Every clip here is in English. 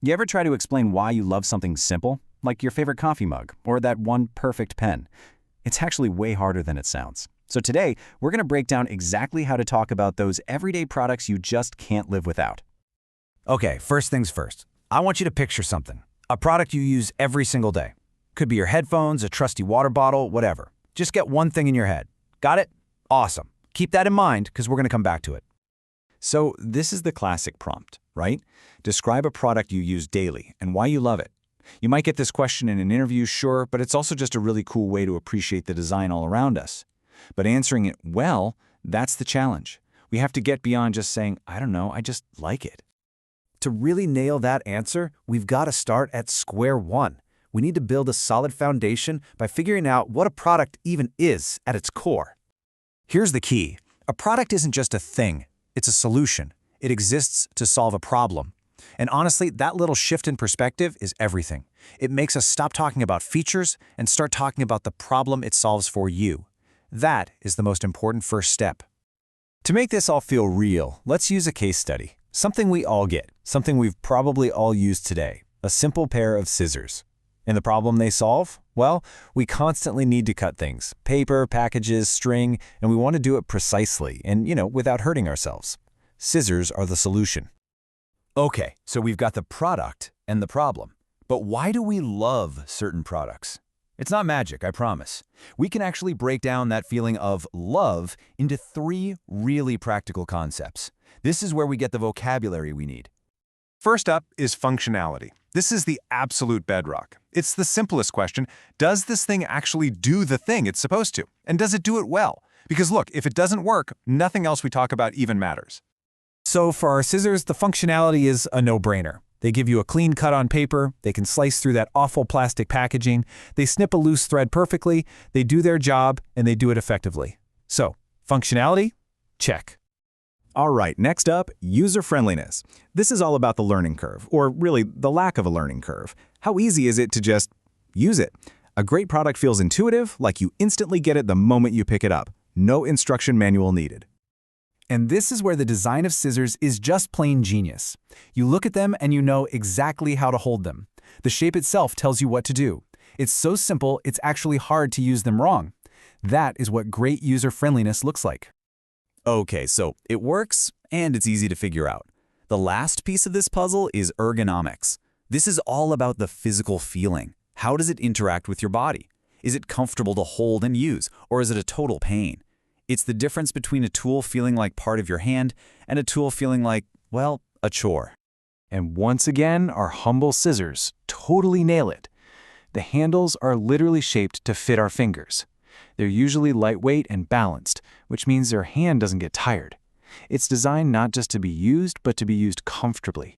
You ever try to explain why you love something simple, like your favorite coffee mug or that one perfect pen? It's actually way harder than it sounds. So today, we're going to break down exactly how to talk about those everyday products you just can't live without. Okay, first things first. I want you to picture something. A product you use every single day. Could be your headphones, a trusty water bottle, whatever. Just get one thing in your head. Got it? Awesome. Keep that in mind because we're going to come back to it. So this is the classic prompt, right? Describe a product you use daily and why you love it. You might get this question in an interview, sure, but it's also just a really cool way to appreciate the design all around us. But answering it well, that's the challenge. We have to get beyond just saying, I don't know, I just like it. To really nail that answer, we've got to start at square one. We need to build a solid foundation by figuring out what a product even is at its core. Here's the key. A product isn't just a thing. It's a solution. It exists to solve a problem. And honestly, that little shift in perspective is everything. It makes us stop talking about features and start talking about the problem it solves for you. That is the most important first step. To make this all feel real, let's use a case study. Something we all get, something we've probably all used today, a simple pair of scissors. And the problem they solve? Well, we constantly need to cut things, paper, packages, string, and we want to do it precisely and, without hurting ourselves. Scissors are the solution. Okay, so we've got the product and the problem. But why do we love certain products? It's not magic, I promise. We can actually break down that feeling of love into 3 really practical concepts. This is where we get the vocabulary we need. First up is functionality. This is the absolute bedrock. It's the simplest question. Does this thing actually do the thing it's supposed to? And does it do it well? Because look, if it doesn't work, nothing else we talk about even matters. So for our scissors, the functionality is a no-brainer. They give you a clean cut on paper, they can slice through that awful plastic packaging, they snip a loose thread perfectly, they do their job, and they do it effectively. So, functionality? Check. All right, next up, user-friendliness. This is all about the learning curve, or really the lack of a learning curve. How easy is it to just use it? A great product feels intuitive, like you instantly get it the moment you pick it up. No instruction manual needed. And this is where the design of scissors is just plain genius. You look at them and you know exactly how to hold them. The shape itself tells you what to do. It's so simple, it's actually hard to use them wrong. That is what great user-friendliness looks like. Okay, so it works, and it's easy to figure out. The last piece of this puzzle is ergonomics. This is all about the physical feeling. How does it interact with your body? Is it comfortable to hold and use, or is it a total pain? It's the difference between a tool feeling like part of your hand and a tool feeling like, well, a chore. And once again, our humble scissors totally nail it. The handles are literally shaped to fit our fingers. They're usually lightweight and balanced, which means their hand doesn't get tired. It's designed not just to be used, but to be used comfortably.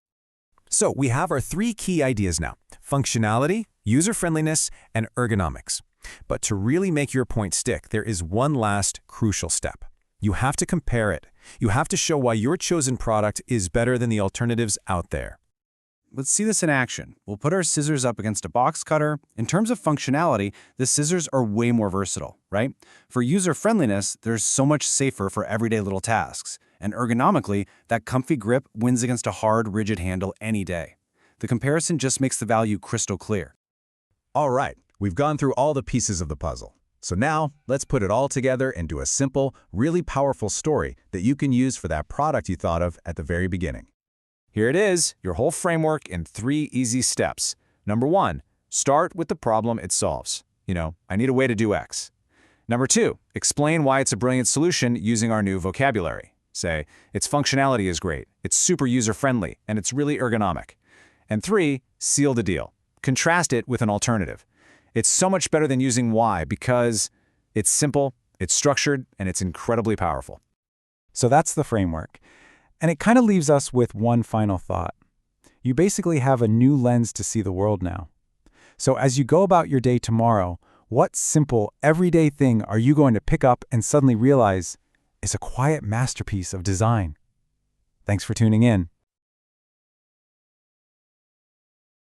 So we have our 3 key ideas now: functionality, user-friendliness, and ergonomics. But to really make your point stick, there is one last crucial step. You have to compare it. You have to show why your chosen product is better than the alternatives out there. Let's see this in action. We'll put our scissors up against a box cutter. In terms of functionality, the scissors are way more versatile, right? For user-friendliness, they're so much safer for everyday little tasks. And ergonomically, that comfy grip wins against a hard, rigid handle any day. The comparison just makes the value crystal clear. All right, we've gone through all the pieces of the puzzle. So now, let's put it all together into a simple, really powerful story that you can use for that product you thought of at the very beginning. Here it is, your whole framework in 3 easy steps. Number 1, start with the problem it solves. I need a way to do X. Number 2, explain why it's a brilliant solution using our new vocabulary. Say, its functionality is great, it's super user-friendly, and it's really ergonomic. And 3, seal the deal. Contrast it with an alternative. It's so much better than using Y because it's simple, it's structured, and it's incredibly powerful. So that's the framework. And it kind of leaves us with one final thought. You basically have a new lens to see the world now. So as you go about your day tomorrow, what simple, everyday thing are you going to pick up and suddenly realize is a quiet masterpiece of design? Thanks for tuning in.